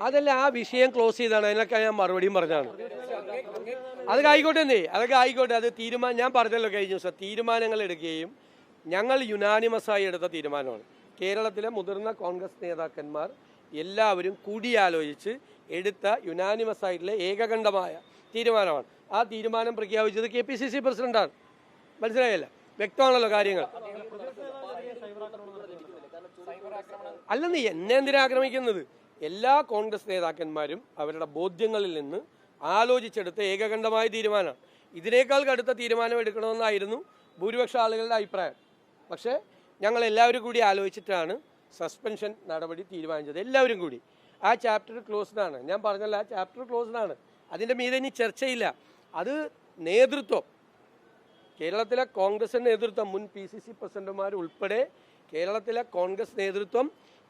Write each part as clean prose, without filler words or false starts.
അതല്ല, ആ വിഷയം ക്ലോസ് ചെയ്താണ്. അതിനൊക്കെ ഞാൻ മറുപടിയും പറഞ്ഞാണ്. അതൊക്കെ ആയിക്കോട്ടെ അതൊക്കെ ആയിക്കോട്ടെ. അത് ഞാൻ പറഞ്ഞല്ലോ കഴിഞ്ഞ ദിവസം തീരുമാനങ്ങൾ എടുക്കുകയും ഞങ്ങൾ യുനാനിമസായി എടുത്ത തീരുമാനമാണ്. കേരളത്തിലെ മുതിർന്ന കോൺഗ്രസ് നേതാക്കന്മാർ എല്ലാവരും കൂടിയാലോചിച്ച് എടുത്ത യുനാനിമസായിട്ടുള്ള ഏകകണ്ഠമായ തീരുമാനമാണ്. ആ തീരുമാനം പ്രഖ്യാപിച്ചത് KPCC പ്രസിഡന്റാണ്. മനസ്സിലായല്ല? വ്യക്തമാണല്ലോ കാര്യങ്ങൾ. അല്ലെന്ന് എന്നെ എന്തിനാ ആക്രമിക്കുന്നത്? എല്ലാ കോൺഗ്രസ് നേതാക്കന്മാരും അവരുടെ ബോധ്യങ്ങളിൽ നിന്ന് ആലോചിച്ചെടുത്ത ഏകകണ്ഠമായ തീരുമാനമാണ്. ഇതിനേക്കാൾ കടുത്ത തീരുമാനം എടുക്കണമെന്നായിരുന്നു ഭൂരിപക്ഷ ആളുകളുടെ അഭിപ്രായം. പക്ഷേ ഞങ്ങൾ എല്ലാവരും കൂടി ആലോചിച്ചിട്ടാണ് സസ്പെൻഷൻ നടപടി തീരുമാനിച്ചത്. എല്ലാവരും കൂടി. ആ ചാപ്റ്റർ ക്ലോസ്ഡാണ്. ഞാൻ പറഞ്ഞല്ലോ, ആ ചാപ്റ്റർ ക്ലോസ്ഡാണ്. അതിൻ്റെ മീതെ ഇനി ചർച്ചയില്ല. അത് നേതൃത്വം, കേരളത്തിലെ കോൺഗ്രസ് നേതൃത്വം, മുൻ PCC പ്രസിഡന്റുമാർ ഉൾപ്പെടെ കേരളത്തിലെ കോൺഗ്രസ് നേതൃത്വം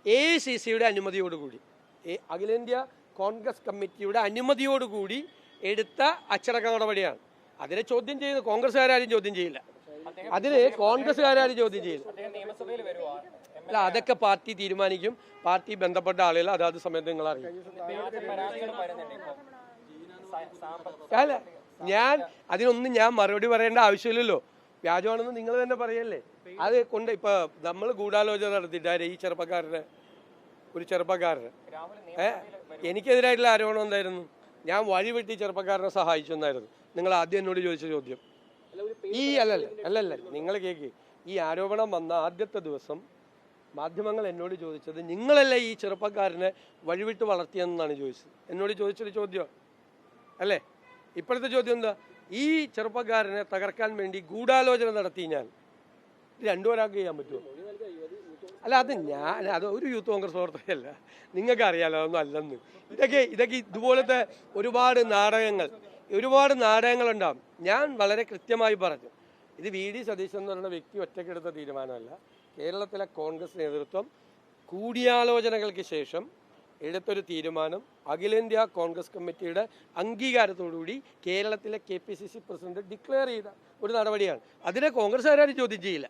AICCയുടെ അനുമതിയോടുകൂടി, അഖിലേന്ത്യാ കോൺഗ്രസ് കമ്മിറ്റിയുടെ അനുമതിയോടുകൂടി എടുത്ത അച്ചടക്ക നടപടിയാണ്. അതിനെ ചോദ്യം ചെയ്യുന്ന കോൺഗ്രസ്സുകാരും ചോദ്യം ചെയ്യില്ല. അതിന് കോൺഗ്രസ്സുകാരും ചോദ്യം ചെയ്യില്ല. അല്ല, അതൊക്കെ പാർട്ടി തീരുമാനിക്കും. പാർട്ടി ബന്ധപ്പെട്ട ആളുകൾ അതാത് സമയത്ത് നിങ്ങൾ അറിയും. അല്ല, അതിനൊന്നും ഞാൻ മറുപടി പറയേണ്ട ആവശ്യമില്ലല്ലോ. വ്യാജമാണെന്ന് നിങ്ങൾ തന്നെ പറയല്ലേ. അത് കൊണ്ട് ഇപ്പൊ നമ്മൾ ഗൂഢാലോചന നടത്തിയിട്ട് ഈ ഒരു ചെറുപ്പക്കാരന് എനിക്കെതിരായിട്ടുള്ള ആരോപണം എന്തായിരുന്നു? ഞാൻ വഴിവെട്ടി ചെറുപ്പക്കാരനെ സഹായിച്ചു എന്നായിരുന്നു നിങ്ങൾ ആദ്യം എന്നോട് ചോദിച്ച ചോദ്യം. അല്ലല്ല നിങ്ങൾ കേക്ക്. ഈ ആരോപണം വന്ന ആദ്യത്തെ ദിവസം മാധ്യമങ്ങൾ എന്നോട് ചോദിച്ചത് നിങ്ങളല്ലേ ഈ ചെറുപ്പക്കാരനെ വഴിവിട്ട് വളർത്തിയെന്നാണ് ചോദിച്ചത്. എന്നോട് ചോദിച്ചൊരു ചോദ്യം അല്ലേ? ഇപ്പോഴത്തെ ചോദ്യം എന്താ? ഈ ചെറുപ്പക്കാരനെ തകർക്കാൻ വേണ്ടി ഗൂഢാലോചന നടത്തി ഞാൻ. രണ്ടുപേരാൾക്ക് ചെയ്യാൻ പറ്റുമോ? അല്ല, അത് ഒരു യൂത്ത് കോൺഗ്രസ് പ്രവർത്തകയല്ല. നിങ്ങൾക്ക് അറിയാലോ അതൊന്നും അല്ലെന്ന്. ഇതൊക്കെ ഇതുപോലത്തെ ഒരുപാട് നാടകങ്ങളുണ്ടാവും. ഞാൻ വളരെ കൃത്യമായി പറഞ്ഞു, ഇത് VD സതീശൻ എന്ന് പറയുന്ന വ്യക്തി ഒറ്റയ്ക്കെടുത്ത തീരുമാനമല്ല. കേരളത്തിലെ കോൺഗ്രസ് നേതൃത്വം കൂടിയാലോചനകൾക്ക് ശേഷം എടുത്തൊരു തീരുമാനം, അഖിലേന്ത്യാ കോൺഗ്രസ് കമ്മിറ്റിയുടെ അംഗീകാരത്തോടുകൂടി കേരളത്തിലെ KPCC പ്രസിഡന്റ് ഡിക്ലെയർ ചെയ്ത ഒരു നടപടിയാണ്. അതിനെ കോൺഗ്രസ്സുകാരും ചോദ്യം ചെയ്യില്ല.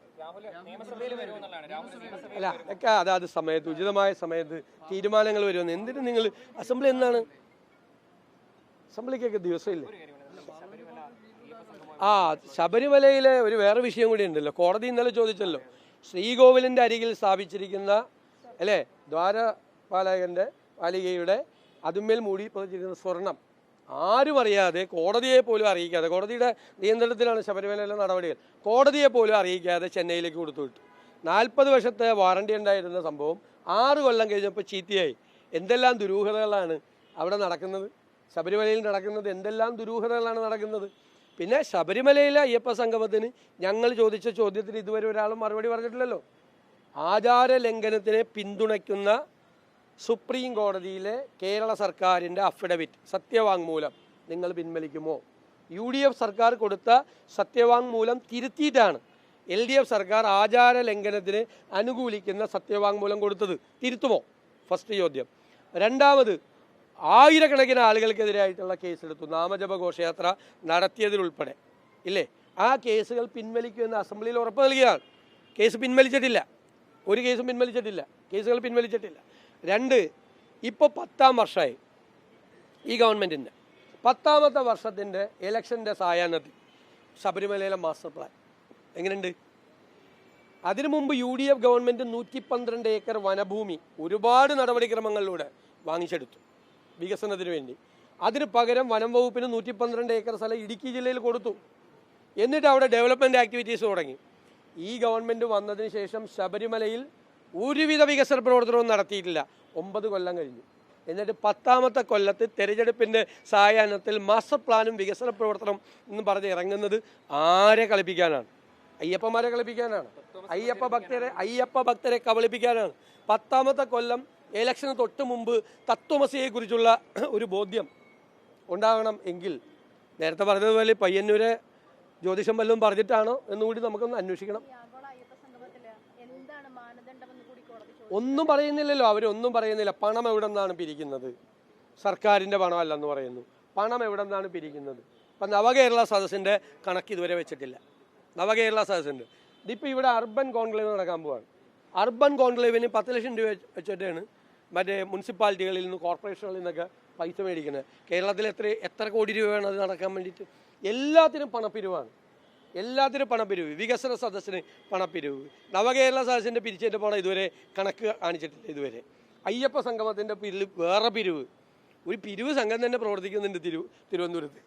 അല്ല, അതൊക്കെ അതാത് സമയത്ത്, ഉചിതമായ സമയത്ത് തീരുമാനങ്ങൾ വരുമെന്ന്. എന്തിനു നിങ്ങൾ അസംബ്ലി എന്നാണ്? അസംബ്ലിക്കൊക്കെ ദിവസമില്ലേ? ശബരിമലയിലെ ഒരു വേറെ വിഷയം കൂടി ഉണ്ടല്ലോ. കോടതി ഇന്നലെ ചോദിച്ചല്ലോ, ശ്രീകോവിലിന്റെ അരികിൽ സ്ഥാപിച്ചിരിക്കുന്ന അല്ലേ പാലികയുടെ അതുമേൽ മൂടി പതിച്ചിരിക്കുന്ന സ്വർണം ആരും അറിയാതെ, കോടതിയെ പോലും അറിയിക്കാതെ, കോടതിയുടെ നിയന്ത്രണത്തിലാണ് ശബരിമലയിലെ നടപടികൾ, കോടതിയെ പോലും അറിയിക്കാതെ ചെന്നൈയിലേക്ക് കൊടുത്തുവിട്ടു. 40 വർഷത്തെ വാറണ്ടി ഉണ്ടായിരുന്ന സംഭവം 6 കൊല്ലം കഴിഞ്ഞപ്പോൾ ചീത്തയായി. എന്തെല്ലാം ദുരൂഹതകളാണ് അവിടെ നടക്കുന്നത്, ശബരിമലയിൽ നടക്കുന്നത്, എന്തെല്ലാം ദുരൂഹതകളാണ് നടക്കുന്നത്. പിന്നെ ശബരിമലയിലെ അയ്യപ്പ സംഗമത്തിന് ഞങ്ങൾ ചോദിച്ച ചോദ്യത്തിന് ഇതുവരെ ഒരാളും മറുപടി പറഞ്ഞിട്ടില്ലല്ലോ. ആചാര ലംഘനത്തിനെ പിന്തുണയ്ക്കുന്ന സുപ്രീം കോടതിയിലെ കേരള സർക്കാരിൻ്റെ അഫിഡവിറ്റ്, സത്യവാങ്മൂലം നിങ്ങൾ പിൻവലിക്കുമോ? UDF സർക്കാർ കൊടുത്ത സത്യവാങ്മൂലം തിരുത്തിയിട്ടാണ് LDF സർക്കാർ ആചാര ലംഘനത്തിന് അനുകൂലിക്കുന്ന സത്യവാങ്മൂലം കൊടുത്തത്. തിരുത്തുമോ? ഫസ്റ്റ് ചോദ്യം. രണ്ടാമത്, ആയിരക്കണക്കിന് ആളുകൾക്കെതിരായിട്ടുള്ള കേസെടുത്തു, നാമജപ ഘോഷയാത്ര നടത്തിയതിലുൾപ്പെടെ ഇല്ലേ? ആ കേസുകൾ പിൻവലിക്കുമെന്ന് അസംബ്ലിയിൽ ഉറപ്പ് നൽകിയതാണ്. കേസ് പിൻവലിച്ചിട്ടില്ല, ഒരു കേസും പിൻവലിച്ചിട്ടില്ല, കേസുകൾ പിൻവലിച്ചിട്ടില്ല. 2, ഇപ്പോൾ 10ാം വർഷമായി ഈ ഗവൺമെൻറ്റിൻ്റെ. 10ാമത്തെ വർഷത്തിൻ്റെ ഇലക്ഷൻ്റെ സായാഹ്നത്തിൽ ശബരിമലയിലെ മാസ്റ്റർ പ്ലാൻ എങ്ങനെയുണ്ട്? അതിനു മുമ്പ് UDF ഗവൺമെൻറ് 112 ഏക്കർ വനഭൂമി ഒരുപാട് നടപടിക്രമങ്ങളിലൂടെ വാങ്ങിച്ചെടുത്തു വികസനത്തിന് വേണ്ടി. അതിന് പകരം വനം വകുപ്പിന് 112 ഏക്കർ സ്ഥലം ഇടുക്കി ജില്ലയിൽ കൊടുത്തു. എന്നിട്ട് അവിടെ ഡെവലപ്മെൻറ്റ് ആക്ടിവിറ്റീസ് തുടങ്ങി. ഈ ഗവൺമെൻറ് വന്നതിന് ശേഷം ശബരിമലയിൽ ഒരുവിധ വികസന പ്രവർത്തനവും നടത്തിയിട്ടില്ല. 9 കൊല്ലം കഴിഞ്ഞു. എന്നിട്ട് 10ാമത്തെ കൊല്ലത്ത് തെരഞ്ഞെടുപ്പിൻ്റെ സായാഹ്നത്തിൽ മാസ്റ്റർ പ്ലാനും വികസന പ്രവർത്തനം എന്ന് പറഞ്ഞ് ഇറങ്ങുന്നത് ആരെ കളിപ്പിക്കാനാണ്? അയ്യപ്പന്മാരെ കളിപ്പിക്കാനാണ്. അയ്യപ്പ ഭക്തരെ കബളിപ്പിക്കാനാണ്. 10ാമത്തെ കൊല്ലം ഇലക്ഷന് തൊട്ട് മുമ്പ് തത്വമസിയെക്കുറിച്ചുള്ള ഒരു ബോധ്യം ഉണ്ടാകണം എങ്കിൽ, നേരത്തെ പറഞ്ഞതുപോലെ പയ്യന്നൂരെ ജ്യോതിഷം വല്ലതും പറഞ്ഞിട്ടാണോ എന്നുകൂടി നമുക്കൊന്ന് അന്വേഷിക്കണം. ഒന്നും പറയുന്നില്ലല്ലോ, അവരൊന്നും പറയുന്നില്ല. പണം എവിടെ നിന്നാണ് പിരിക്കുന്നത്? സർക്കാരിൻ്റെ പണമല്ലെന്ന് പറയുന്നു. പണം എവിടെ നിന്നാണ് പിരിക്കുന്നത്? ഇപ്പം നവകേരള സദസ്സിൻ്റെ കണക്ക് ഇതുവരെ വെച്ചിട്ടില്ല. നവകേരള സദസ്സിൻ്റെ ഇതിപ്പോൾ ഇവിടെ അർബൻ കോൺക്ലേവ് നടക്കാൻ പോവാണ്. അർബൻ കോൺക്ലേവിന് 10 ലക്ഷം രൂപ വെച്ചിട്ടാണ് മറ്റേ മുനിസിപ്പാലിറ്റികളിൽ നിന്ന് കോർപ്പറേഷനുകളിൽ നിന്നൊക്കെ പൈസ മേടിക്കുന്നത്. കേരളത്തിൽ എത്ര കോടി രൂപ വേണം അത് നടക്കാൻ വേണ്ടിയിട്ട്? എല്ലാത്തിനും പണപ്പിരിവാണ്, എല്ലാത്തിനും പണപ്പിരിവ്. വികസന സദസ്സിന് പണപ്പിരിവ്. നവകേരള സദസ്സിൻ്റെ പിരിച്ചേറ്റ പണം ഇതുവരെ കണക്ക് കാണിച്ചിട്ടില്ല. ഇതുവരെ അയ്യപ്പ സംഗമത്തിൻ്റെ പിരിവ് വേറെ പിരിവ്. ഒരു പിരിവ് സംഘം തന്നെ പ്രവർത്തിക്കുന്നുണ്ട് തിരുവനന്തപുരത്ത്.